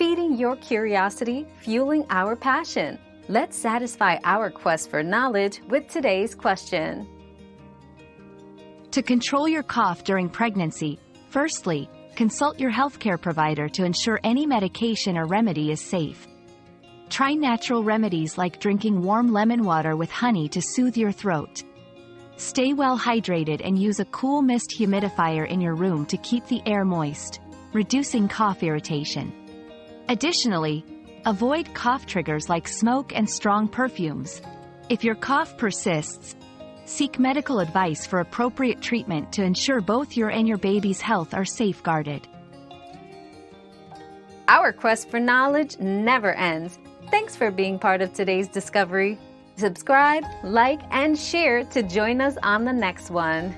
feeding your curiosity, fueling our passion. Let's satisfy our quest for knowledge with today's question. To control your cough during pregnancy, firstly, consult your healthcare provider to ensure any medication or remedy is safe. Try natural remedies like drinking warm lemon water with honey to soothe your throat. Stay well hydrated and use a cool mist humidifier in your room to keep the air moist, reducing cough irritation. Additionally, avoid cough triggers like smoke and strong perfumes. If your cough persists, seek medical advice for appropriate treatment to ensure both your and your baby's health are safeguarded. Our quest for knowledge never ends. Thanks for being part of today's discovery. Subscribe, like, and share to join us on the next one.